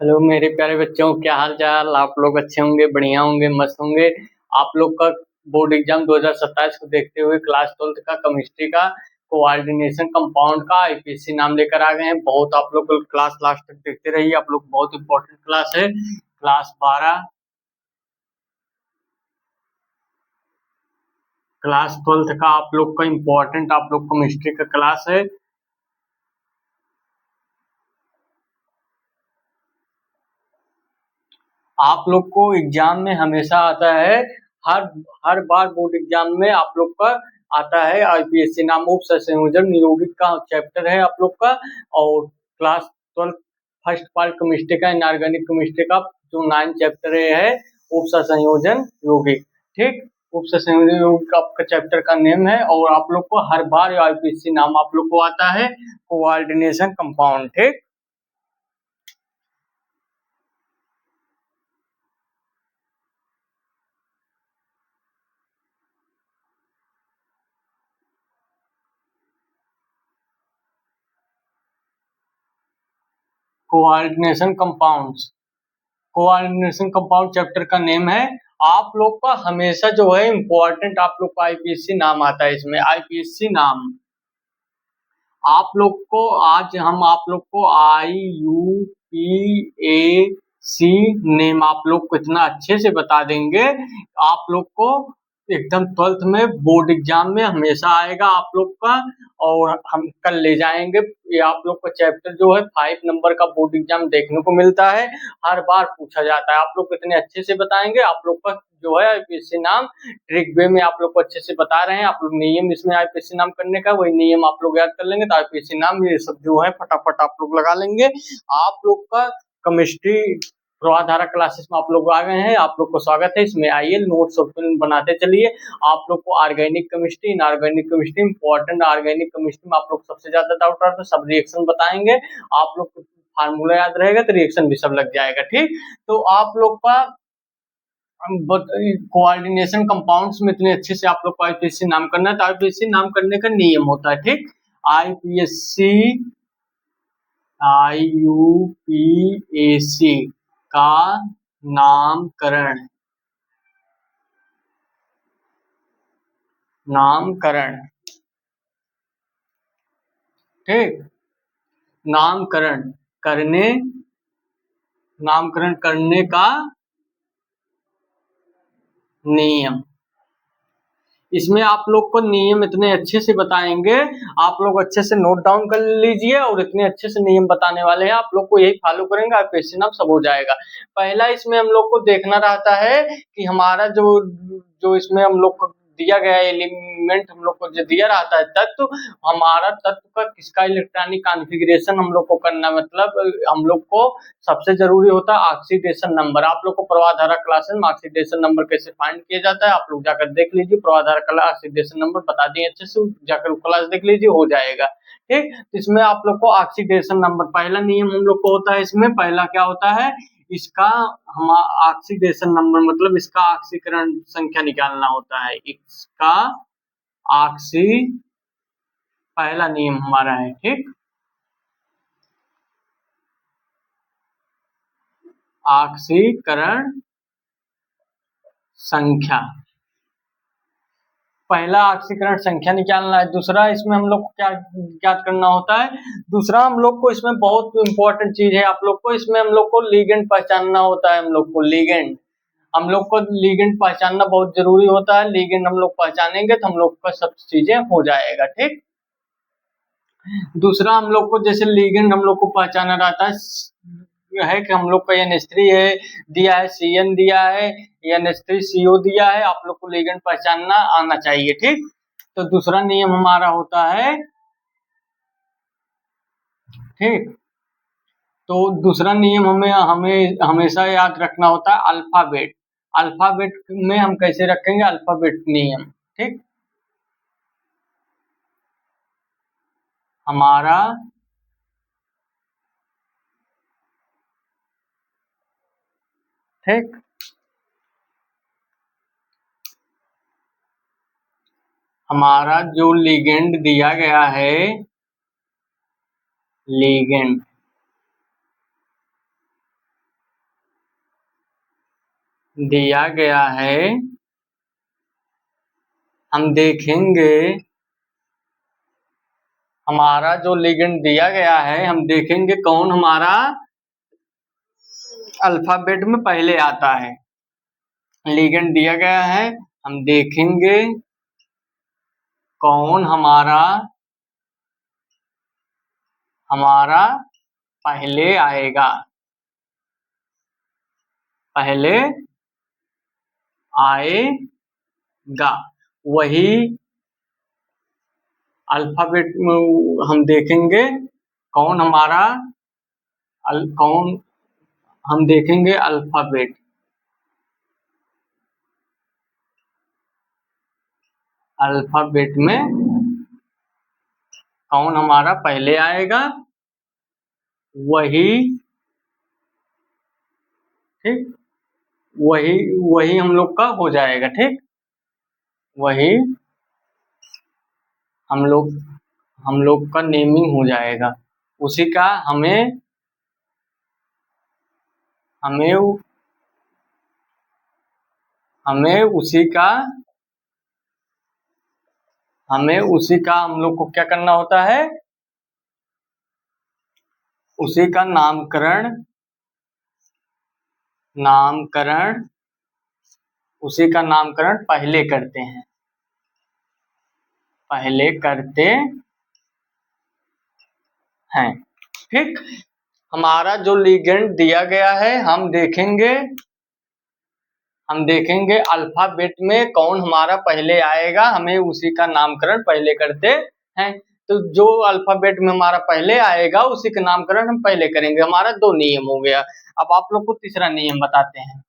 Hello मेरे प्यारे बच्चों, क्या हाल चाल। आप लोग अच्छे होंगे, बढ़िया होंगे, मस्त होंगे। आप लोग का बोर्ड एग्जाम 2027 को देखते हुए क्लास 12th का केमिस्ट्री का कोऑर्डिनेशन कंपाउंड का आईपीसी नाम लेकर आ गए हैं। बहुत आप लोग क्लास लास्ट तक देखते रहिए। आप लोग बहुत इंपॉर्टेंट क्लास है। क्लास 12th का आप लोग का इम्पोर्टेंट आप लोग केमिस्ट्री का क्लास है। आप लोग को एग्जाम में हमेशा आता है। हर हर बार बोर्ड एग्जाम में आप लोग का आता है आईपीएससी नाम उप संयोजन यौगिक का चैप्टर है आप लोग का। और क्लास 12 फर्स्ट पार्ट केमिस्ट्री का इनऑर्गेनिक केमिस्ट्री का जो 9 चैप्टर है उप संयोजन यौगिक। ठीक, उप संयोजन यौगिक आपका चैप्टर का नेम है। और आप लोग को हर बार आईपीएससी नाम आप लोग को आता है कोऑर्डिनेशन कंपाउंड। ठीक, coordination compounds, coordination compound chapter का नेम है। आप लोग का हमेशा जो है इम्पोर्टेंट आप लोग का आईपीएससी नाम आता है। इसमें आईपीएससी नाम आप लोग को आज हम आप लोग को IUPAC नेम आप लोग को इतना अच्छे से बता देंगे। आप लोग को एकदम 12th में बोर्ड एग्जाम में हमेशा आएगा आप लोग का। और हम कल ले जाएंगे। ये आप लोग का चैप्टर जो है 5 नंबर का बोर्ड एग्जाम देखने को मिलता है। हर बार पूछा जाता है। आप लोग इतने अच्छे से बताएंगे। आप लोग का जो है आईपीएससी नाम ट्रिक वे में आप लोग को अच्छे से बता रहे हैं। आप लोग नियम इसमें आईपीएससी नाम करने का वही नियम आप लोग याद कर लेंगे तो आईपीएससी नाम ये सब जो है फटाफट आप लोग लगा लेंगे। आप लोग का केमिस्ट्री प्रवाधारा क्लासेस में आप लोग आ गए हैं। आप लोग को स्वागत है। इसमें आइए नोट्स और फिल्म बनाते चलिए। आप लोग को organic chemistry inorganic chemistry important organic chemistry में आप लोग सबसे ज्यादा डाउट आता है। सब रिएक्शन बताएंगे। आप लोग को फार्मूला याद रहेगा तो रिएक्शन भी सब लग जाएगा। ठीक, तो आप लोग का कोऑर्डिनेशन कंपाउंड्स में इतने अच्छे से आप लोग को आईपीएससी नाम करना है। तो आईपीएससी नाम करने का नियम होता है। ठीक, आईपीएससी IUPAC का नामकरण, नामकरण। ठीक, नामकरण करने, नामकरण करने का नियम। इसमें आप लोग को नियम इतने अच्छे से बताएंगे। आप लोग अच्छे से नोट डाउन कर लीजिए और इतने अच्छे से नियम बताने वाले हैं। आप लोग को यही फॉलो करेंगे आईपीएससी नाम सब हो जाएगा। पहला इसमें हम लोग को देखना रहता है कि हमारा जो जो इसमें हम लोग को दिया गया एलिमेंट हम लोग को जो दिया रहता है तत्व, हमारा तत्व का किसका इलेक्ट्रॉनिक कॉन्फ़िगरेशन हम लोग को करना, मतलब हम लोग को सबसे जरूरी होता है ऑक्सीडेशन नंबर। आप लोग को प्रवाधारा क्लासेस में ऑक्सीडेशन नंबर कैसे फाइंड किया जाता है आप लोग जाकर देख लीजिए। प्रवाधारा क्लास ऑक्सीडेशन नंबर बता दिए अच्छे से, जाकर क्लास देख लीजिए हो जाएगा। ठीक, इसमें आप लोग को ऑक्सीडेशन नंबर पहला नियम हम लोग को होता है। इसमें पहला क्या होता है, इसका हम ऑक्सीडेशन नंबर मतलब इसका ऑक्सीकरण संख्या निकालना होता है। इसका ऑक्सी पहला नियम हमारा है। ठीक, ऑक्सीकरण संख्या, पहला ऑक्सीकरण संख्या निकालना है। दूसरा इसमें हम लोग को क्या ज्ञात करना होता है, दूसरा हम लोग को इसमें बहुत इंपॉर्टेंट चीज है। आप लोग को इसमें हम लोग को लिगेंड पहचानना होता है। हम लोग को लिगेंड, हम लोग को लिगेंड पहचानना बहुत जरूरी होता है। लिगेंड हम लोग पहचानेंगे तो हम लोग का सब चीजें हो जाएगा। ठीक, दूसरा हम लोग को जैसे लिगेंड हम लोग को पहचाना रहता है कि हम लोग का NH3 है दिया है, CN दिया है, NH3CO दिया है। आप लोग को लिगेंड पहचानना आना चाहिए। ठीक, तो दूसरा नियम हमारा होता है। ठीक, तो दूसरा नियम हमें हमें हमेशा याद रखना होता है अल्फाबेट। अल्फाबेट में हम कैसे रखेंगे, अल्फाबेट नियम। ठीक, हमारा ठीक, हमारा जो लिगेंड दिया गया है, लिगेंड दिया गया है, हम देखेंगे, हमारा जो लिगेंड दिया गया है हम देखेंगे कौन हमारा अल्फाबेट में पहले आता है। लिगेंड दिया गया है, हम देखेंगे कौन हमारा पहले आएगा, पहले आएगा। वही अल्फाबेट में हम देखेंगे कौन हम देखेंगे अल्फाबेट, अल्फाबेट में कौन हमारा पहले आएगा, वही, ठीक, वही हम लोग का हो जाएगा। ठीक, वही हम लोग का नेमिंग हो जाएगा। उसी का हमें उसी का हम लोग को क्या करना होता है, उसी का उसी का नामकरण पहले करते हैं, ठीक। हमारा जो लिगेंड दिया गया है हम देखेंगे अल्फाबेट में कौन हमारा पहले आएगा, हमें उसी का नामकरण पहले करते हैं। तो जो अल्फाबेट में हमारा पहले आएगा उसी का नामकरण हम पहले करेंगे। हमारा 2 नियम हो गया। अब आप लोग को तीसरा नियम बताते हैं।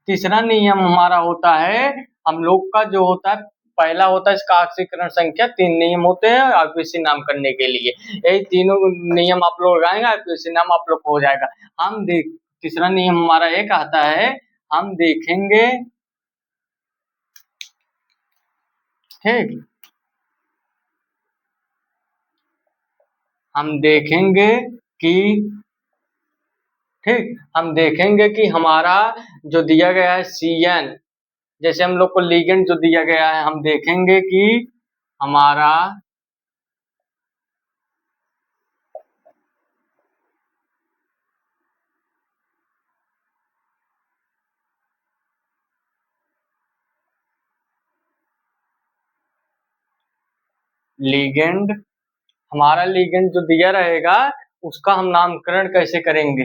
तीसरा नियम हमारा होता है, हम लोग का जो होता है, पहला होता है इसका ऑक्सीकरण संख्या, 3 नियम होते हैं आईपीसी नाम करने के लिए। यही तीनों नियम आप लोग लगाएंगे, आईपीसी नाम आप लोग को हो जाएगा। तीसरा नियम हमारा एक आता है, हम देखेंगे, ठीक, हम देखेंगे कि हमारा जो दिया गया है CN, जैसे हम लोग को लिगेंड जो दिया गया है, हम देखेंगे कि हमारा लिगेंड जो दिया रहेगा उसका हम नामकरण कैसे करेंगे।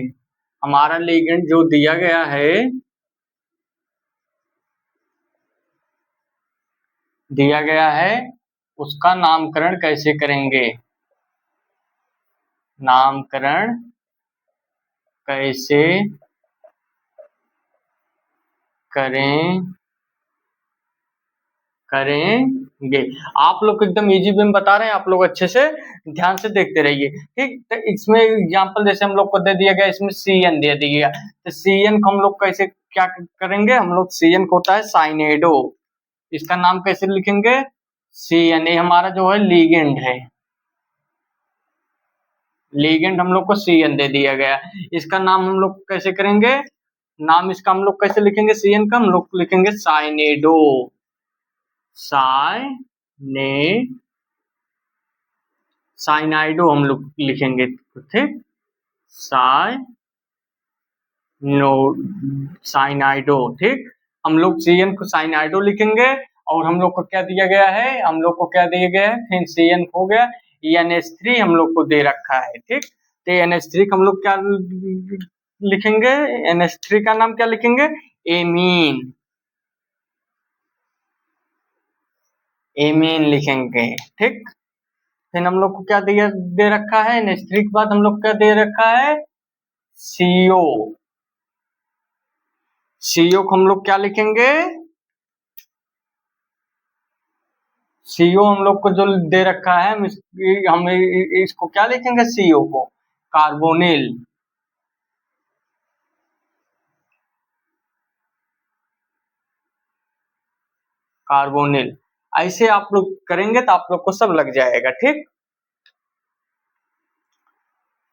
हमारा लिगेंड जो दिया गया है उसका नामकरण कैसे करेंगे, नामकरण कैसे करेंगे। आप लोग एकदम इजी वे में बता रहे हैं, आप लोग अच्छे से ध्यान से देखते रहिए। ठीक, तो इसमें एग्जांपल जैसे हम लोग को दे दिया गया, इसमें CN दे दिया, तो CN को हम लोग कैसे क्या करेंगे, हम लोग CN को होता है साइनेडो, इसका नाम कैसे लिखेंगे, CN। ये हमारा जो है लिगेंड है, लिगेंड हम लोग को CN दे दिया गया। इसका नाम हम लोग कैसे करेंगे, नाम इसका हम लोग कैसे लिखेंगे, CN का हम लोग लिखेंगे साइनेडो, साइनाइडो हम लोग लिखेंगे। ठीक, साइनाइडो, ठीक, हम लोग CN को साइनाइडो लिखेंगे। और हम लोग को क्या दिया गया है, हम लोग को क्या दिया गया है, फिर CN हो गया, NH3 हम लोग को दे रखा है। ठीक, तो NH3 का हम लोग क्या लिखेंगे, NH3 का नाम क्या लिखेंगे, एमीन लिखेंगे। ठीक, फिर हम लोग को क्या दे रखा है, NH3 के बाद हम लोग क्या दे रखा है, CO। CO को हम लोग क्या लिखेंगे, CO हम लोग को जो दे रखा है हम इसको क्या लिखेंगे, CO को कार्बोनिल। ऐसे आप लोग करेंगे तो आप लोग को सब लग जाएगा। ठीक,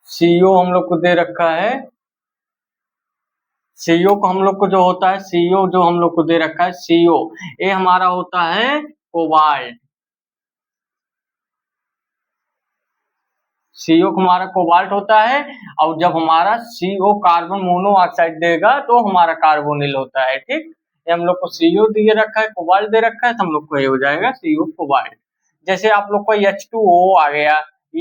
CO हम लोग को दे रखा है सीओ को हम लोग को जो होता है, सीओ जो हम लोग को दे रखा है सीओ, ये हमारा होता है कोबाल्ट। सीओ हमारा कोबाल्ट होता है, और जब हमारा सीओ कार्बन मोनोऑक्साइड देगा तो हमारा कार्बोनिल होता है। ठीक, ये हम लोग को सीओ दिए रखा है, कोबाल्ट दे रखा है, तो हम लोग को ये हो जाएगा सीओ कोबाल्ट। जैसे आप लोग को H2O आ गया,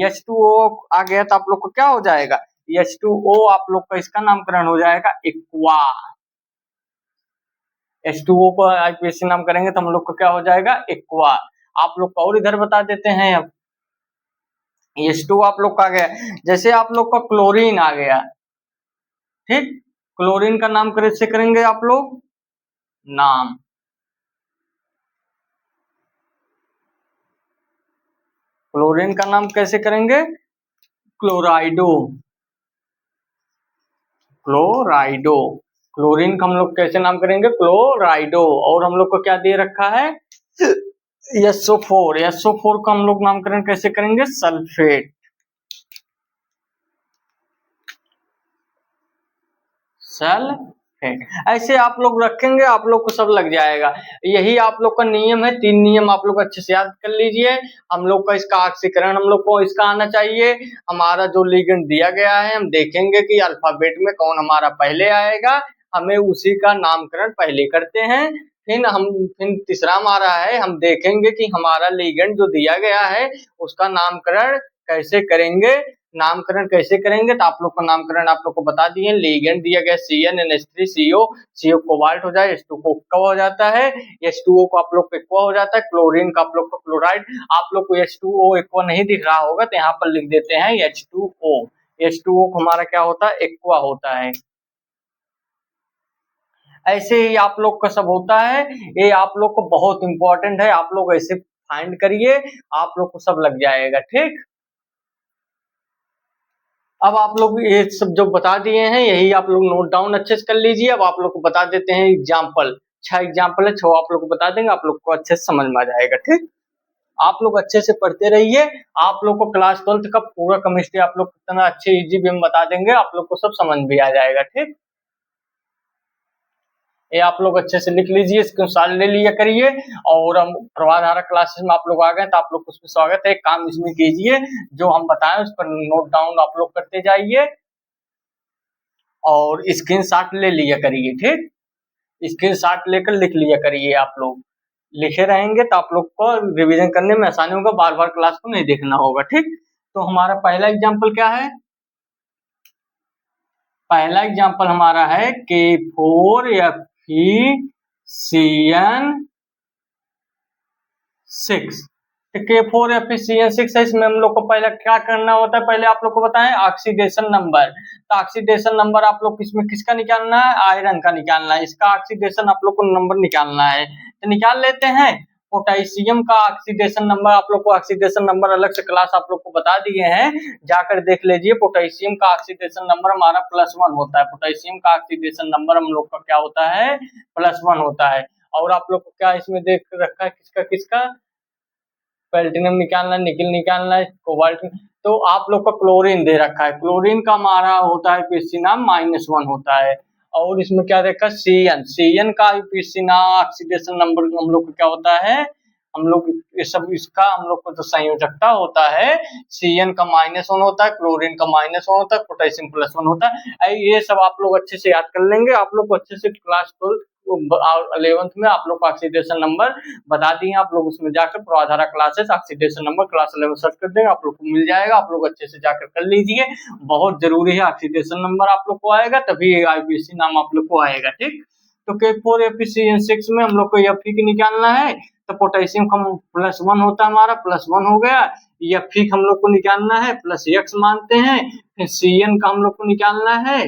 H2O आ गया तो आप लोग को क्या हो जाएगा, H2O आप लोग का इसका नामकरण हो जाएगा एक्वा। H2O को आईपीएससी नाम करेंगे तो हम लोग को क्या हो जाएगा, एक्वा। आप लोग को और इधर बता देते हैं। अब H2 आप लोग का आ गया, जैसे आप लोग का क्लोरीन आ गया। ठीक, क्लोरीन का नाम कैसे करेंगे आप लोग, नाम, क्लोरीन का नाम कैसे करेंगे, क्लोराइडो, क्लोराइडो। क्लोरीन का हम लोग कैसे नाम करेंगे, क्लोराइडो। और हम लोग को क्या दे रखा है, SO4, SO4 का हम लोग नामकरण कैसे करेंगे, सल्फेट, सल्फेट। ऐसे आप लोग रखेंगे, आप लोग को सब लग जाएगा। यही आप लोग का नियम है, 3 नियम आप लोग अच्छे से याद कर लीजिए। हम लोग का इसका ऑक्सीकरण हम लोग को इसका आना चाहिए। हमारा जो लिगेंड दिया गया है, हम देखेंगे कि अल्फाबेट में कौन हमारा पहले आएगा, हमें उसी का नामकरण पहले करते हैं। फिर तीसरा हमारा है, हम देखेंगे कि हमारा लिगेंड जो दिया गया है उसका नामकरण कैसे करेंगे। नामकरण कैसे करेंगे, तो आप लोग का नामकरण आप लोग को बता दिए। लिगेंड दिया गया CnNH3 CO, CO कोबाल्ट हो जाए, H2 को एक्वा हो जाता है, H2O को आप लोग को एक्वा हो जाता है, क्लोरीन का आप लोग को क्लोराइड। आप लोग को H2O एक्वा नहीं दिख रहा होगा तो यहाँ पर लिख देते हैं H2O। H2O को हमारा क्या होता है, एक्वा होता है। ऐसे ही आप लोग का सब होता है। ये आप लोग को बहुत इंपॉर्टेंट है, आप लोग ऐसे फाइंड करिए, आप लोग को सब लग जाएगा। ठीक, अब आप लोग ये सब जो बता दिए हैं यही आप लोग नोट डाउन अच्छे से कर लीजिए। अब आप लोग को बता देते हैं एग्जाम्पल, 6 एग्जाम्पल है, 6 आप लोग को बता देंगे, आप लोग को अच्छे से समझ में आ जाएगा। ठीक, आप लोग अच्छे से पढ़ते रहिए। आप लोग को क्लास 12 का पूरा केमिस्ट्री आप लोग कितना अच्छे इजी वे में बता देंगे, आप लोग को सब समझ भी आ जाएगा। ठीक, ये आप लोग अच्छे से लिख लीजिए, स्क्रीनशॉट ले लिया करिए। और हम प्रवाहधारा क्लासेस में आप लोग आ गए तो आप लोग को उसमें स्वागत है। एक काम इसमें कीजिए, जो हम बताएं उस पर नोट डाउन आप लोग करते जाइए और स्क्रीनशॉट ले लिया करिए। ठीक, स्क्रीनशॉट लेकर लिख लिया करिए। आप लोग लिखे रहेंगे तो आप लोग को रिवीजन करने में आसानी होगा, बार बार क्लास को नहीं देखना होगा। ठीक, तो हमारा पहला एग्जाम्पल क्या है, पहला एग्जाम्पल हमारा है K4FeCN6। K4FeCN6 है, इसमें हम लोग को पहले क्या करना होता है, पहले आप लोग को बताएं ऑक्सीडेशन नंबर। तो ऑक्सीडेशन नंबर आप लोग इसमें किसका निकालना है, आयरन का निकालना है। इसका ऑक्सीडेशन आप लोग को नंबर निकालना है, तो निकाल लेते हैं। पोटेशियम का ऑक्सीडेशन नंबर, आप लोग को ऑक्सीडेशन नंबर अलग से क्लास आप लोग को बता दिए हैं, जाकर देख लीजिए। पोटेशियम का ऑक्सीडेशन नंबर हमारा +1 होता है। पोटेशियम का ऑक्सीडेशन नंबर हम लोग का क्या होता है, +1 होता है। और आप लोग को क्या इसमें देख रखा है, किसका किसका, प्लेटिनम निकालना है, निकल निकालना है, कोबाल्ट। तो आप लोग का क्लोरीन दे रखा है, क्लोरीन का हमारा होता है पीसी नाम -1 होता है। और इसमें क्या देखा, CN का पीसी नाम ऑक्सीडेशन नंबर हम लोग को क्या होता है, हम लोग ये सब इसका हम लोग को जो संयोजकता होता है, CN का -1 होता है, क्लोरीन का -1 होता है, पोटेशियम +1 होता है। ये सब आप लोग अच्छे से याद कर लेंगे। आप लोग को अच्छे से क्लास 11th में आप लोग को ऑक्सीडेशन नंबर बता दिए। आप लोग उसमें जाकर Pravahdhara classes oxidation number class 11 search कर देंगे, आप लोग को मिल जाएगा। आप लोग अच्छे से जाकर कर लीजिए, बहुत जरूरी है। ऑक्सीडेशन नंबर आप लोग को आएगा तभी आईपीसी नाम आप लोग को आएगा। ठीक, तो K4FeCN6 में हम लोग को Fe की निकालना है, तो पोटेशियम का +1 होता है, हमारा +1 हो गया। Fe हम लोग को निकालना है, +X मानते हैं। फिर CN का हम लोग को निकालना है,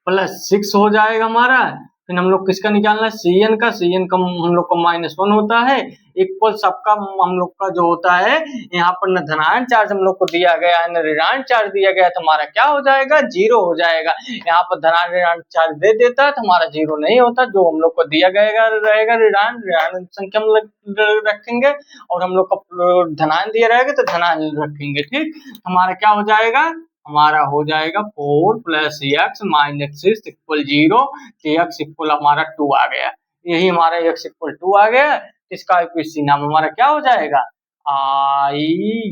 +6 हो जाएगा हमारा। फिर हम लोग किसका निकालना है, CN का हम लोग का -1 होता है। इक्वल सबका हम लोग का जो होता है, यहाँ पर न धनायन चार्ज हम लोग को दिया गया है न ऋणायन चार्ज दिया गया है, तो हमारा क्या हो जाएगा, 0 हो जाएगा। यहाँ पर धनायन ऋणायन चार्ज दे देता है तो हमारा 0 नहीं होता। जो हम लोग को दिया गया रहेगा ऋणायन संख्या हम रखेंगे, और हम लोग का धनायन दिया रहेगा तो धनायन रखेंगे। ठीक, हमारा क्या हो जाएगा, हमारा हो जाएगा 4 प्लस एक्स माइनस 6 इक्वल 0। तो एक्स इक्वल हमारा 2 आ गया। यही हमारा एक्स इक्वल 2 आ गया। इसका आईपीसी नाम हमारा क्या हो जाएगा? IUPAC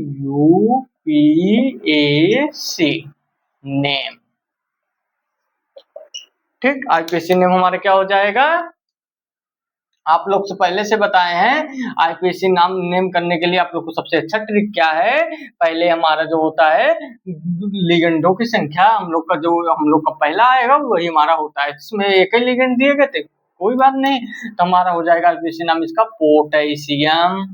name. ठीक, आईपीसी नेम हमारा क्या हो जाएगा? आप लोग से पहले से बताए हैं आईपीसी नाम नेम करने के लिए आप लोग को सबसे अच्छा ट्रिक क्या है? पहले हमारा जो होता है लिगेंडों की संख्या हम लोग का पहला आएगा वही हमारा होता है। इसमें एक ही लिगेंड दिए गए थे, कोई बात नहीं, तो हमारा हो जाएगा आईपीसी नाम इसका पोटेशियम।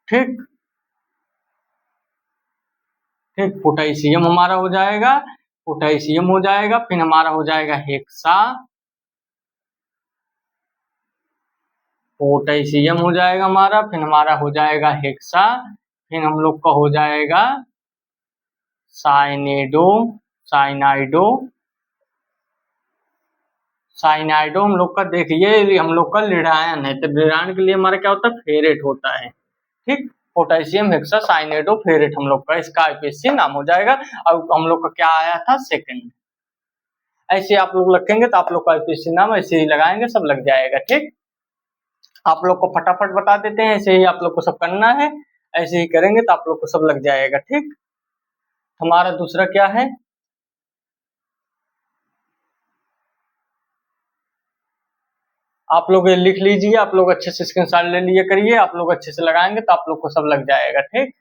ठीक ठीक, पोटेशियम हमारा हो जाएगा, पोटेशियम हो जाएगा, फिर हमारा हो जाएगा हेक्सा, पोटेशियम हो जाएगा हमारा, फिर हमारा हो जाएगा हेक्सा, फिर हम लोग का हो जाएगा साइनेडो, साइनाइडो, साइनाइडो हम लोग का देखिए हम लोग का लिडायन है, तो लिडायन के लिए हमारा क्या होता है? फेरेट होता है। ठीक, पोटेशियम हेक्सा साइनेडो फेरेट हम लोग का इसका आईपीसी नाम हो जाएगा। अब हम लोग का क्या आया था? सेकंड। ऐसे आप लोग रखेंगे तो आप लोग का आईपीसी नाम ऐसे ही लगाएंगे सब लग जाएगा। ठीक, आप लोग को फटाफट बता देते हैं, ऐसे ही आप लोग को सब करना है, ऐसे ही करेंगे तो आप लोग को सब लग जाएगा। ठीक, हमारा दूसरा क्या है? आप लोग ये लिख लीजिए, आप लोग अच्छे से स्क्रीनशॉट ले लिए करिए, आप लोग अच्छे से लगाएंगे तो आप लोग को सब लग जाएगा। ठीक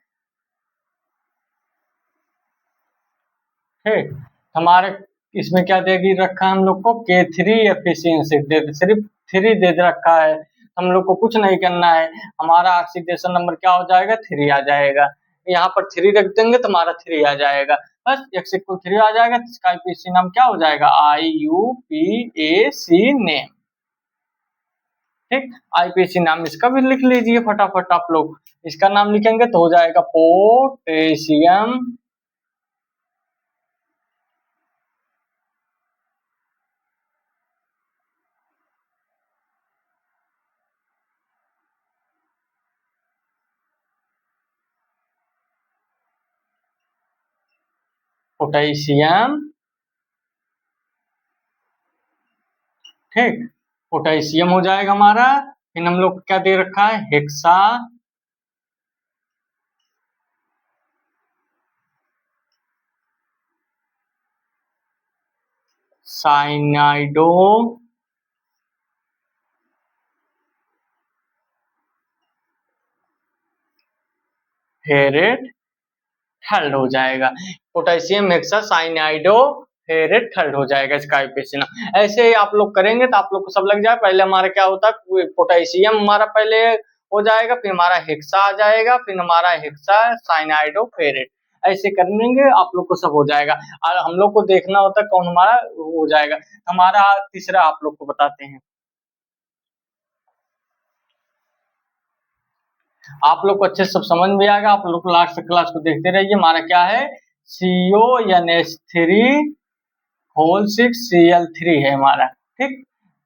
ठीक, हमारे इसमें क्या दे रखा है हम लोग को? K3 एफिशिएंसी सिर्फ 3 दे रखा है, हम लोग को कुछ नहीं करना है। हमारा ऑक्सीडेशन नंबर क्या हो जाएगा? 3 आ जाएगा। यहाँ पर 3 रख देंगे तो हमारा 3 आ जाएगा, बस x इक्वल 3 आ जाएगा। तो इसका आईपीसी नाम क्या हो जाएगा? IUPAC name. ठीक, आईपीसी नाम इसका भी लिख लीजिए फटाफट आप लोग। इसका नाम लिखेंगे तो हो जाएगा पोटेशियम, पोटेशियम। ठीक, पोटेशियम हो जाएगा हमारा, फिर हम लोग क्या दे रखा है? हेक्सा, साइनाइडो, फेरेट, थर्ड हो जाएगा। पोटेशियम हेक्सा साइनाइडो फेरेट थर्ड हो जाएगा इसका आईपीसी नाम। ऐसे ही आप लोग करेंगे तो आप लोग को सब लग जाए। पहले हमारा क्या होता है? पोटेशियम हमारा पहले हो जाएगा, फिर हमारा हेक्सा आ जाएगा, फिर हमारा हेक्सा साइनाइडो फेरेट। ऐसे करेंगे आप लोग को सब हो जाएगा। और हम लोग को देखना होता है कौन हमारा हो जाएगा। हमारा तीसरा आप लोग को बताते हैं। आप लोग को अच्छे से सब समझ में आएगा, आप लोग लास्ट क्लास को देखते रहिए। हमारा क्या है? CONH3 होल 6Cl3 है हमारा। ठीक,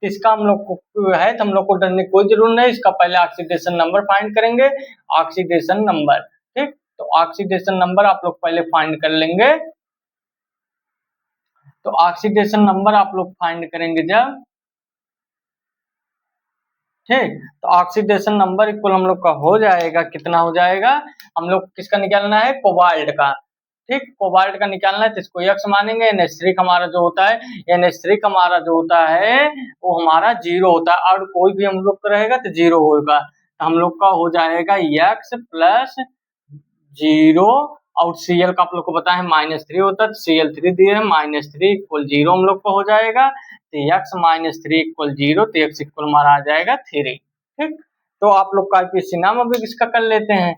इसका हम लोग को है तो हम लोग को डरने की कोई जरूरत नहीं। इसका पहले ऑक्सीडेशन नंबर फाइंड करेंगे, ऑक्सीडेशन नंबर। ठीक, तो ऑक्सीडेशन नंबर आप लोग पहले फाइंड कर लेंगे। तो ऑक्सीडेशन नंबर आप लोग फाइंड करेंगे जब, ठीक, तो ऑक्सीडेशन नंबर इक्वल हम लोग का हो जाएगा, कितना हो जाएगा? हम लोग किसका निकालना है? कोबाल्ट का। ठीक, कोबाल्ट का निकालना है तो इसको x मानेंगे। NH3 हमारा जो होता है, NH3 हमारा जो होता है वो हमारा 0 होता है, और कोई भी हम लोग का रहेगा तो 0 होगा। तो हम लोग का हो जाएगा x प्लस 0, और Cl का आप लोग को पता है -3 होता है, तो Cl3 दिए है, -3 इक्वल 0 हम लोग का हो जाएगा। तो x -3 इक्वल 0, तो x इक्वल हमारा आ जाएगा 3। ठीक, तो आप लोग का आईपीसी नाम अभी इसका कर लेते हैं।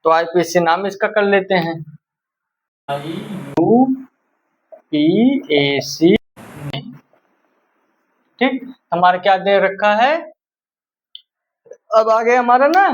तो आईपीसी नाम इसका कर लेते हैं, IUPAC। ठीक, हमारा क्या दे रखा है? अब आगे हमारा ना,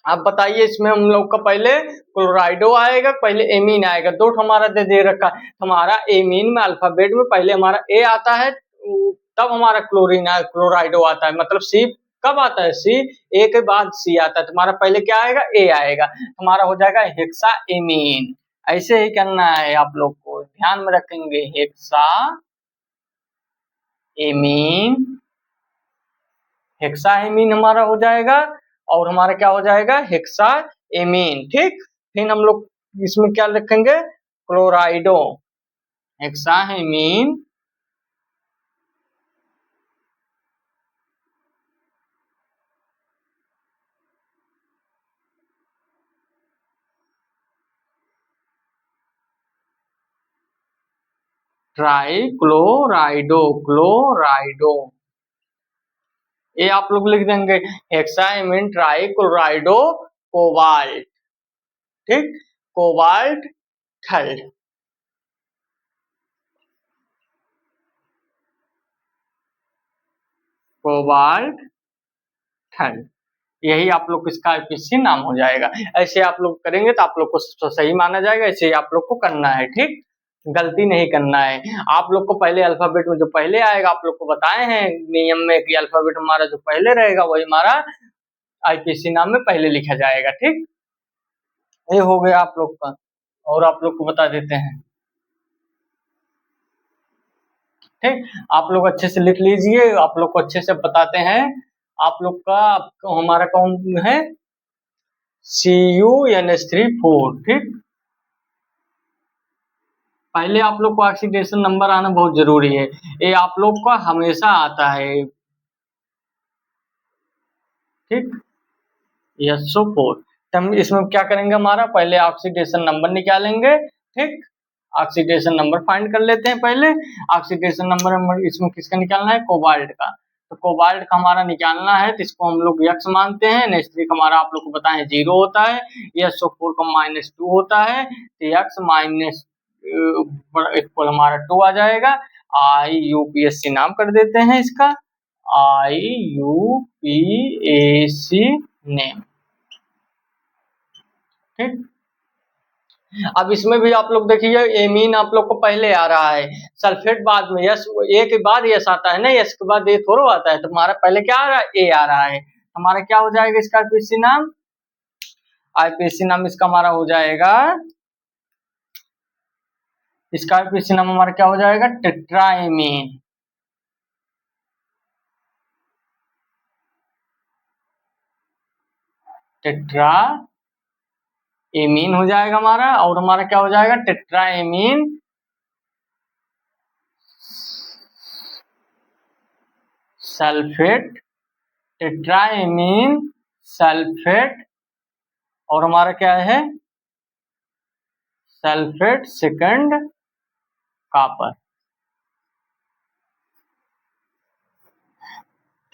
आप बताइए इसमें हम लोग का पहले क्लोराइडो आएगा, पहले एमीन आएगा, दो हमारा दे रखा है। हमारा एमीन में अल्फाबेट में पहले हमारा ए आता है, तब हमारा क्लोरीन क्लोराइडो आता है, मतलब सी कब आता है सी, ए के बाद सी आता है, तुम्हारा पहले क्या आएगा, ए आएगा, तुम्हारा हो जाएगा हेक्साएमीन। ऐसे ही करना है आप लोग को, ध्यान में रखेंगे, हेक्साएमीन, हेक्साएमीन हमारा हो जाएगा, और हमारा क्या हो जाएगा, हेक्साएमीन। ठीक, फिर हम लोग इसमें क्या रखेंगे, क्लोराइडो, हेक्साएमीन ट्राइक्लोराइडो, क्लोराइडो, ये आप लोग लिख देंगे हेक्साएमीन ट्राइक्लोराइडो कोबाल्ट। ठीक, कोबाल्ट थर्ड, कोबाल्ट थर्ड, यही आप लोग इसका आईपीसी नाम हो जाएगा। ऐसे आप लोग करेंगे तो आप लोग को तो सही माना जाएगा, ऐसे ही आप लोग को करना है। ठीक, गलती नहीं करना है। आप लोग को पहले अल्फाबेट में जो पहले आएगा, आप लोग को बताए हैं नियम में कि अल्फाबेट हमारा जो पहले रहेगा वही हमारा आईपीसी नाम में पहले लिखा जाएगा। ठीक, ये हो गया आप लोग का, और आप लोग को बता देते हैं। ठीक, आप लोग अच्छे से लिख लीजिए, आप लोग को अच्छे से बताते हैं। आप लोग का हमारा कौन है, CuNH3 4। ठीक, पहले आप लोग को ऑक्सीडेशन नंबर आना बहुत जरूरी है, ये आप लोग का हमेशा आता है। ठीक, SO4, तो हम इसमें क्या करेंगे, हमारा पहले ऑक्सीडेशन नंबर निकालेंगे। ठीक, ऑक्सीडेशन नंबर फाइंड कर लेते हैं पहले। ऑक्सीडेशन नंबर इसमें किसका निकालना है, कोबाल्ट का, तो कोबाल्ट का हमारा निकालना है, तो इसको हम लोग यक्स मानते हैं। NH3 का हमारा आप लोग को बताएं 0 होता है, SO4 का -2 होता है, तो यक्स माइनस इक्वल हमारा 2 आ जाएगा। IUPAC नाम कर देते हैं इसका, IUPAC नेम। ठीक, अब इसमें भी आप लोग देखिए, एमीन आप लोग को पहले आ रहा है, सल्फेट बाद में, यस ए के बाद यस आता है ना, यस के बाद ए थोड़ा आता है, तो हमारा पहले क्या आ रहा है, ए आ रहा है। हमारा क्या हो जाएगा इसका आईपीसी नाम, आईपीसी नाम इसका हमारा हो जाएगा, इसका आईपीसी नाम हमारा क्या हो जाएगा, टेट्राएमीन। टेट्राएमीन हो जाएगा हमारा, और हमारा क्या हो जाएगा, टेट्राएमीन सल्फेट, टेट्राएमीन सल्फेट, और हमारा क्या है, सल्फेट सेकंड कॉपर।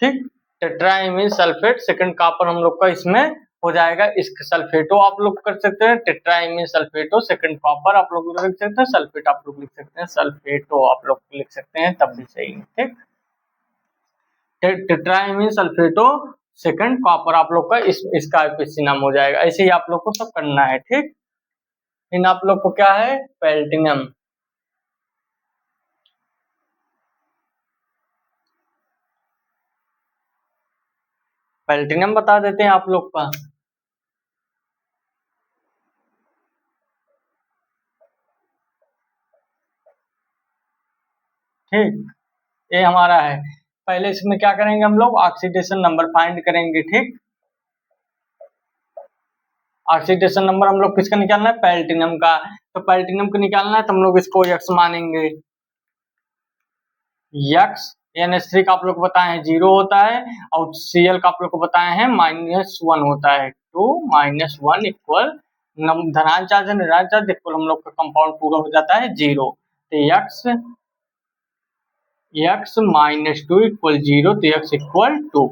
ठीक, टेट्राएमीन सल्फेट सेकंड कॉपर हम लोग का इसमें हो जाएगा। इसका सल्फेटो आप लोग कर सकते हैं, टेट्राएमीन सल्फेटो सेकंड कॉपर आप लोग लिख सकते हैं, सल्फेट आप लोग लिख सकते हैं, सल्फेटो आप लोग लिख सकते हैं, तब भी सही है। ठीक, टेट्राएमीन सल्फेटो सेकंड कॉपर आप लोग का इसका आईपीसी नाम हो जाएगा। ऐसे ही आप लोग को सब करना है। ठीक, इन आप लोग को क्या है, प्लेटिनम, प्लेटिनम बता देते हैं आप लोग का। ठीक, ये हमारा है। पहले इसमें क्या करेंगे, हम लोग ऑक्सीडेशन नंबर फाइंड करेंगे। ठीक, ऑक्सीडेशन नंबर हम लोग किसका निकालना है, प्लेटिनम का, तो प्लेटिनम को निकालना है, तो हम लोग इसको यक्स मानेंगे। यक्स, NH3 का आप लोग को बताए हैं 0 होता है, और Cl का आप लोग को बताए हैं -1 होता है। 2 - 1 इक्वल धनात्मक चार्ज है, ऋणात्मक चार्ज इक्वल हम लोग का कंपाउंड पूरा हो जाता है 0। तो यक्स -2 इक्वल 0, तो यक्स इक्वल 2।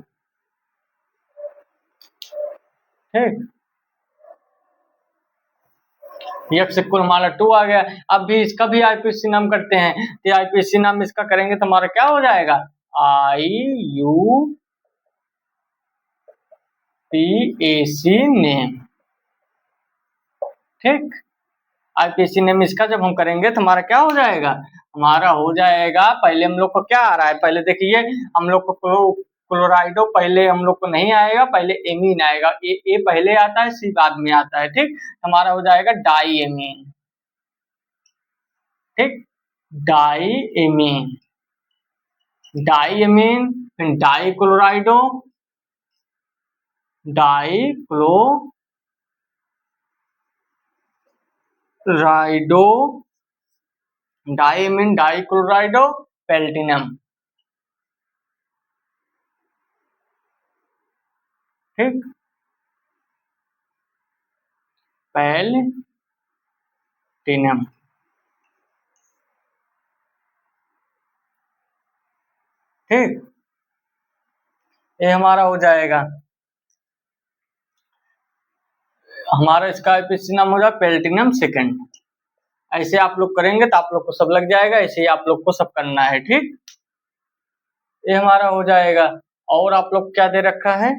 ठीक, यक्स इक्वल हमारा 2 आ गया। अब भी इसका भी आईपीसी नाम करते हैं, तो आईपीसी नाम इसका करेंगे तो हमारा क्या हो जाएगा, IUPAC नेम। ठीक, आईपीसी नेम इसका जब हम करेंगे तो हमारा क्या हो जाएगा, हमारा हो जाएगा, पहले हम लोग को क्या आ रहा है, पहले देखिए हम लोग को क्लोराइडो पहले हम लोग को नहीं आएगा, पहले एमीन आएगा। ए पहले आता है, सी बाद में आता है। ठीक, हमारा हो जाएगा डाई एमीन। ठीक, डाई एमीन, डाई एमीन, फिर die क्लोराइडो, die क्लोराइडो, die amine, die क्लोराइडो, platinum. ठीक, प्लेटिनम। ठीक, ये हमारा हो जाएगा, हमारा इसका आईपीसी नाम होगा प्लेटिनम सेकंड। ऐसे आप लोग करेंगे तो आप लोग को सब लग जाएगा, ऐसे ही आप लोग को सब करना है। ठीक, ये हमारा हो जाएगा। और आप लोग क्या दे रखा है,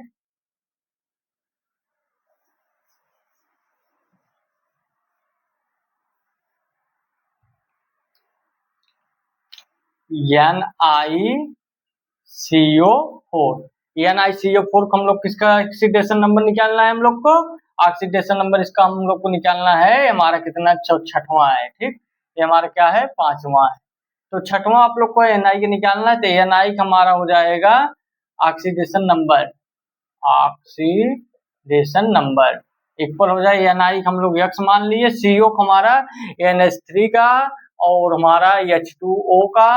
NiCO4। NiCO4 को हम लोग किसका ऑक्सीडेशन नंबर निकालना है, हम लोग को ऑक्सीडेशन नंबर इसका हम लोग को निकालना है, हमारा कितना, छठवां है। ठीक, ये हमारा क्या है, पांचवा है। तो छठवां आप लोग को Na के निकालना है, तो Na का हमारा हो जाएगा oxidation number, oxidation number equal हो जाए Na हम लोग x मान लिए, CO का हमारा NH3 का, और हमारा H2O का,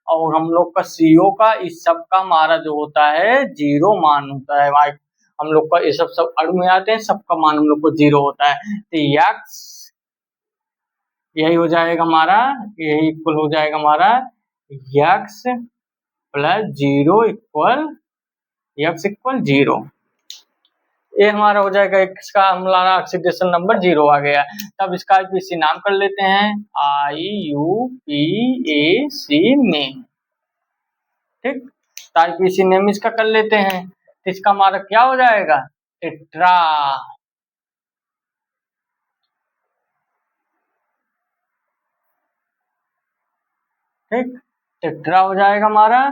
और हम लोग का CO का, इस सब का हमारा जो होता है 0 मान होता है। हम लोग का ये सब अणु में आते हैं, सबका मान हम लोग को 0 होता है। तो x यही हो जाएगा हमारा, यही इक्वल हो जाएगा हमारा x plus 0 equal x equal 0। ये हमारा हो जाएगा, इसका हमारा ऑक्सीडेशन नंबर 0 आ गया। तब इसका आईपीसी नाम कर लेते हैं, IUPAC नेम। ठीक, तो आईपीसी नेम इसका कर लेते हैं, तो इसका हमारा क्या हो जाएगा, टेट्रा। ठीक, टेट्रा हो जाएगा हमारा,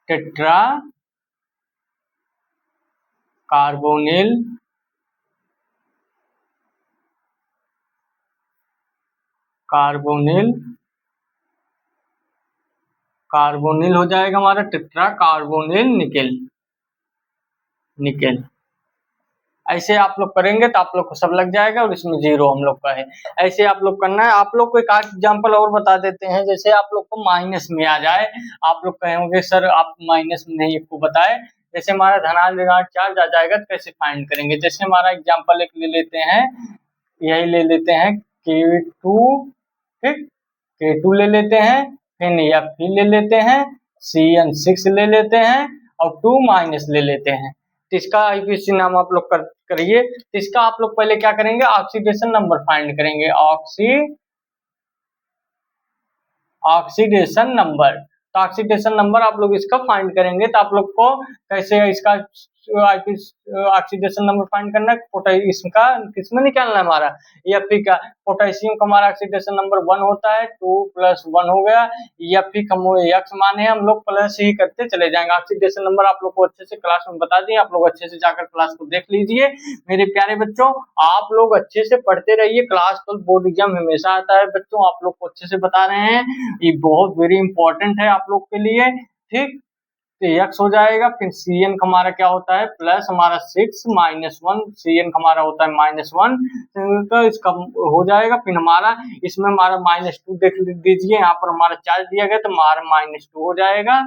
टेट्रा कार्बोनिल कार्बोनिल कार्बोनिल हो जाएगा हमारा, टेट्रा कार्बोनिल निकेल, निकेल। ऐसे आप लोग करेंगे तो आप लोग को सब लग जाएगा, और इसमें 0 हम लोग का है। ऐसे आप लोग करना है। आप लोग को एक एग्जांपल और बता देते हैं, जैसे आप लोग को माइनस में आ जाए, आप लोग कहेंगे सर आप माइनस में नहीं को बताए, जैसे हमारा धनात्मक चार्ज आ जाएगा तो कैसे फाइंड करेंगे। जैसे हमारा एग्जाम्पल एक ले लेते हैं, यही ले लेते हैं K2। ठीक, K2 ले लेते हैं, फिर Fe ले लेते हैं, CN6 ले लेते हैं, और 2 माइनस ले लेते हैं। तो इसका आईपीसी नाम आप लोग करिए। तो इसका आप लोग पहले क्या करेंगे, ऑक्सीडेशन नंबर फाइंड करेंगे, ऑक्सीडेशन नंबर। तो ऑक्सीडेशन नंबर आप लोग इसका फाइंड करेंगे, तो आप लोग को कैसे इसका ऑक्सीडेशन नंबर फाइंड करना है, पोटेशियम का किसमें निकालना है हमारा, Fe का। पोटेशियम का हमारा ऑक्सीडेशन नंबर 1 होता है, 2 + 1 हो गया। Fe का x माने हम लोग प्लस ही करते चले जाएंगे। ऑक्सीडेशन नंबर आप लोग को अच्छे से क्लास में बता दिए, आप लोग अच्छे से जाकर क्लास को देख लीजिए। मेरे प्यारे बच्चों, आप लोग अच्छे से पढ़ते रहिए, क्लास 12 बोर्ड एग्जाम हमेशा आता है बच्चों, आप लोग को अच्छे से बता रहे हैं, ये बहुत वेरी इंपॉर्टेंट है आप लोग के लिए। ठीक, तो x हो जाएगा, फिर Cn का हमारा क्या होता है, प्लस हमारा 6 - 1, Cn का हमारा होता है -1, तो इसका हो जाएगा। फिर हमारा इसमें हमारा -2 देख दीजिए, यहाँ पर हमारा चार्ज दिया गया तो हमारा -2 हो जाएगा।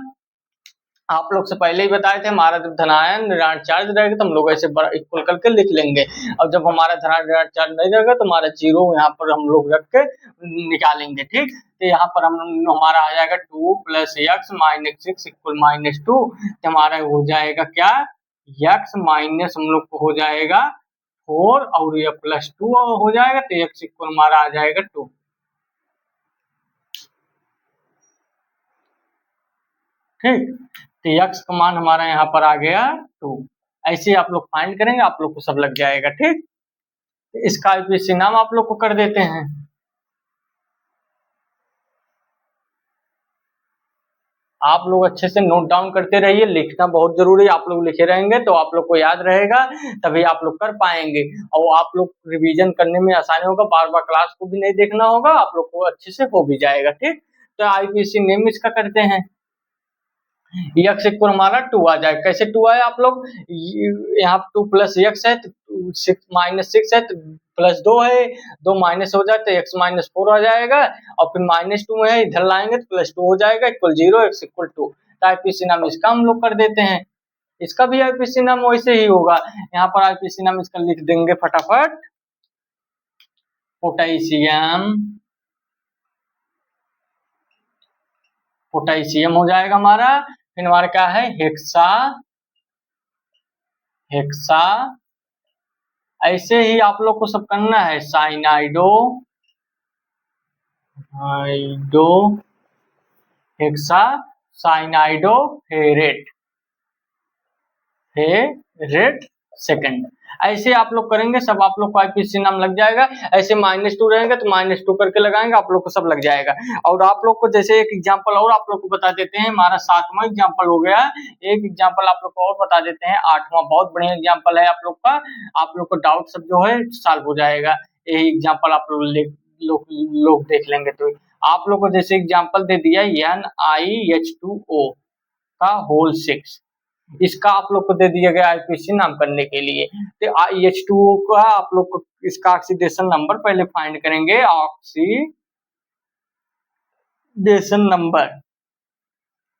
आप लोग से पहले ही बताए थे, हमारा जब धनायन ऋणात्मक चार्ज रहेगा तो हम लोग ऐसे इक्वल करके लिख लेंगे, और जब हमारा धनात्मक चार्ज नहीं रहेगा तो हमारा 0 यहाँ पर हम लोग रख के निकालेंगे। ठीक, तो यहाँ पर हमारा आ जाएगा 2 + x - 6 = -2, तो हमारा हो जाएगा क्या, x माइनस हम लोग को हो जाएगा 4, और ये +2 हो जाएगा, तो x इक्वल हमारा आ जाएगा 2। ठीक, तो x का मान हमारा यहाँ पर आ गया 2। ऐसे आप लोग फाइंड करेंगे, आप लोग को सब लग जाएगा। ठीक, इसका आईपीसी नाम आप लोग को कर देते हैं, आप लोग अच्छे से नोट डाउन करते रहिए, लिखना बहुत जरूरी है। आप लोग लिखे रहेंगे तो आप लोग को याद रहेगा, तभी आप लोग कर पाएंगे और आप लोग रिवीजन करने में आसानी होगा। बार बार क्लास को भी नहीं देखना होगा, आप लोग को अच्छे से हो भी जाएगा। ठीक, तो आईपीसी नेम इसका करते हैं। यक्स इक्वल हमारा 2 आ जाएगा। कैसे 2 आया आप लोग, यहाँ 2 प्लस यक्स है तो 6 माइनस 6 है तो प्लस 2 है, 2 माइनस हो जाए तो x माइनस 4 आ जाएगा और फिर माइनस 2 है इधर लाएंगे तो प्लस 2 हो जाएगा इक्वल 0, x इक्वल 2। तो आईपीसी नाम इसका हम लोग कर देते हैं। इसका भी आईपीसी नाम वैसे ही होगा। यहाँ पर आईपीसी नाम इसका लिख देंगे फटाफट, पोटेशियम, पोटेशियम हो जाएगा हमारा। फिर हमारा क्या है, हेक्सा, हेक्सा। ऐसे ही आप लोग को सब करना है, साइनाइडो, हाइडो, हेक्सा, साइनाइडो, फेरेट, फेरेट सेकंड। ऐसे आप लोग करेंगे सब, आप लोग को आईपीसी नाम लग जाएगा। ऐसे -2 रहेंगे तो -2 करके लगाएंगे, आप लोग को सब लग जाएगा। और आप लोग को जैसे एक एग्जांपल और आप लोग को बता देते हैं, हमारा 7वां एग्जांपल हो गया। एक एग्जांपल आप लोग को और बता देते हैं, 8वां बहुत बढ़िया एग्जांपल है आप लोग का। आप लोग को डाउट सब जो है सॉल्व हो जाएगा, यही एग्जांपल आप लोग देख लेंगे तो। आप लोग को जैसे एग्जांपल दे दिया NiH2O का होल 6, इसका आप लोग को दे दिया गया आईपीसी नाम करने के लिए। तो H2O का आप लोग को इसका ऑक्सीडेशन नंबर पहले फाइंड करेंगे, ऑक्सीडेशन नंबर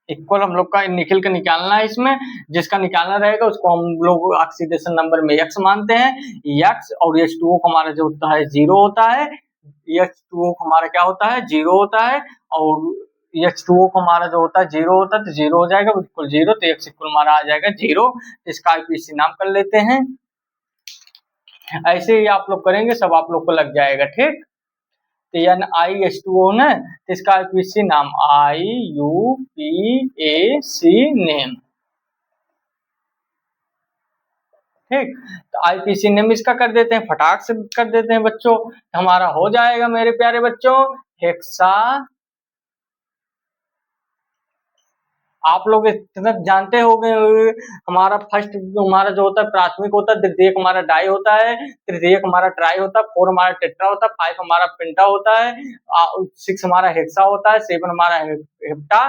इक्वल हम लोग का निखिल का निकालना है। इसमें जिसका निकालना रहेगा उसको हम लोग ऑक्सीडेशन नंबर में x मानते हैं, x और H2O का हमारा जो होता है 0 होता है, H2O का हमारा क्या होता है 0 होता है, और H2O का हमारा जो होता है 0 होता है तो 0 हो जाएगा बिल्कुल 0, तो x इक्वल हमारा आ जाएगा 0। इसका आईपीसी नाम कर लेते हैं। ऐसे ही आप लोग करेंगे सब आप लोग को लग जाएगा। ठीक, तो NiH2O ना, तो इसका आईपीसी नाम IUPAC नेम। ठीक, तो आईपीसी नेम इसका कर देते हैं, फटाक से कर देते हैं बच्चों। हमारा हो जाएगा मेरे प्यारे बच्चों, हेक्सा। आप लोग इतना जानते हो गए, हमारा फर्स्ट हमारा जो होता है प्राथमिक होता है, द्वितीयक हमारा डाई होता है, तृतीयक हमारा ट्राई होता है, 4 हमारा टेट्रा होता है, 5 हमारा पेंटा होता है, 6 हमारा हेक्सा होता है, 7 हमारा हेप्टा,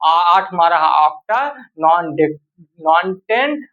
8 हमारा ऑक्टा, नॉन 10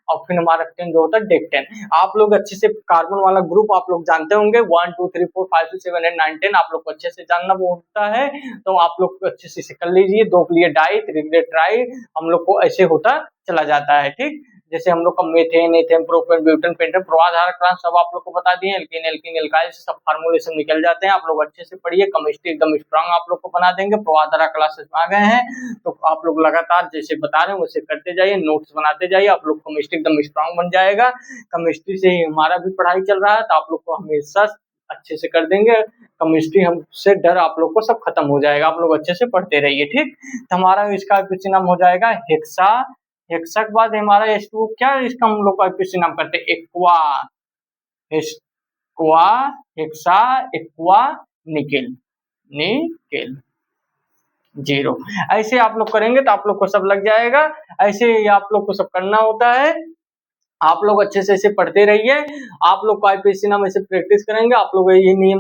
और फिर हमारा 10 जो होता है डेक्टेन। आप लोग अच्छे से कार्बन वाला ग्रुप आप लोग जानते होंगे, 1 2 3 4 5 6 7 8 9 10 आप लोग को अच्छे से जानना होता है, तो आप लोग अच्छे से कर लीजिए। 2 के लिए डाई, 3 के लिए ट्राई, हम लोग को ऐसे होता चला जाता है। ठीक, जैसे हम लोग का methane, ethane, propane, butane, pentane, प्रवाह क्लास सब आप लोग को बता दिए। एल्कीन, एल्कीन, एल्काइल सब फार्मूलेशन निकल जाते हैं। आप लोग अच्छे से पढ़िए, केमिस्ट्री एकदम स्ट्रांग आप लोग को बना देंगे। प्रवाह क्लासेस में आ गए हैं तो आप लोग लगातार जैसे बता रहे हैं वैसे करते जाइए, नोट्स बनाते जाइए, आप लोग केमिस्ट्री एकदम स्ट्रांग बन जाएगा। केमिस्ट्री से ही हमारा भी पढ़ाई चल रहा है, तो आप लोग को हमेशा अच्छे से कर देंगे। केमिस्ट्री हमसे डर आप लोग को सब खत्म हो जाएगा, आप लोग अच्छे से पढ़ते रहिए। ठीक, तो हमारा इसका आईपीसी नाम हो जाएगा हेक्सा। हेक्सा के बाद हमारा H2O, क्या इसका हम लोग आईपीसी नाम करते हैं, aqua, aqua, hexa, aqua, nickel, nickel 0। ऐसे आप लोग करेंगे तो आप लोग को सब लग जाएगा। ऐसे ही आप लोग को सब करना होता है। आप लोग अच्छे से इसे पढ़ते रहिए, आप लोग को आईपीसी नाम ऐसे प्रैक्टिस करेंगे। आप लोग ये नियम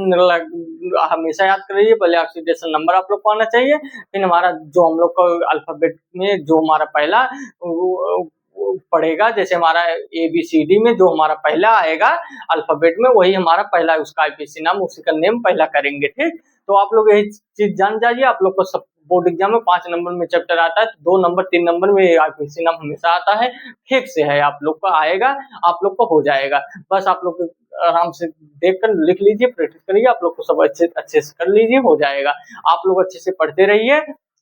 हमेशा याद करिए, पहले ऑक्सीडेशन नंबर आप लोग को आना चाहिए, फिर हमारा जो हम लोग को अल्फाबेट में जो हमारा पहला पढ़ेगा, जैसे हमारा ABCD में जो हमारा पहला आएगा अल्फाबेट में वही हमारा पहला उसका आईपीसी नाम, उसी का नेम पहला करेंगे। ठीक, तो आप लोग यही चीज जान जाइए। आप लोग को सब बोर्ड एग्जाम में 5 नंबर में चैप्टर आता है, तो 2 नंबर 3 नंबर में आईपीसी नाम हमेशा आता है। ठीक से है, आप लोग का आएगा, आप लोग को हो जाएगा। बस आप लोग आराम से देख कर लिख लीजिए, प्रैक्टिस करिए, आप लोग को सब अच्छे से कर लीजिए, हो जाएगा। आप लोग अच्छे से पढ़ते रहिए।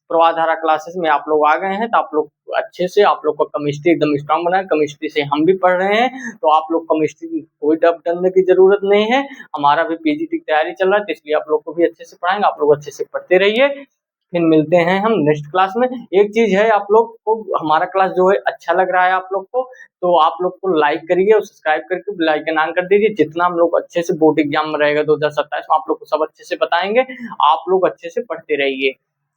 प्रवाधारा क्लासेस में आप लोग आ गए हैं तो आप लोग अच्छे से, आप लोग को केमिस्ट्री एकदम स्ट्रांग बनाए। केमिस्ट्री से हम भी पढ़ रहे हैं, तो आप लोग केमिस्ट्री की कोई डर डरने की जरूरत नहीं है। हमारा भी पीजीटी की तैयारी चल रहा है, तो इसलिए आप लोग को भी अच्छे से पढ़ाएंगे। आप लोग अच्छे से पढ़ते रहिए, फिर मिलते हैं हम नेक्स्ट क्लास में। एक चीज है, आप लोग को हमारा क्लास जो है अच्छा लग रहा है आप लोग को, तो आप लोग को लाइक करिए और सब्सक्राइब करके बेल आइकन ऑन कर दीजिए। जितना हम लोग अच्छे से बोर्ड एग्जाम में रहेगा 2027 में, आप लोग को सब अच्छे से बताएंगे। आप लोग अच्छे से पढ़ते रहिए।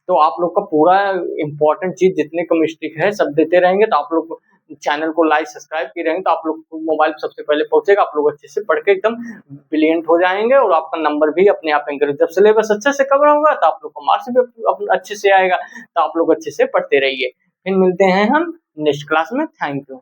तो आप लोग का पूरा इम्पोर्टेंट चीज जितने केमिस्ट्री है सब देते रहेंगे। तो आप लोग चैनल को लाइक सब्सक्राइब किए रहेंगे तो आप लोग को मोबाइल पर सबसे पहले पहुंचेगा। आप लोग अच्छे से पढ़ के एकदम ब्रिलियंट हो जाएंगे और आपका नंबर भी अपने आप इंक्रीज, जब सिलेबस अच्छे से कवर होगा तो आप लोग को मार्क्स भी अच्छे से आएगा। तो आप लोग अच्छे से पढ़ते रहिए। फिर मिलते हैं हम नेक्स्ट क्लास में। Thank you.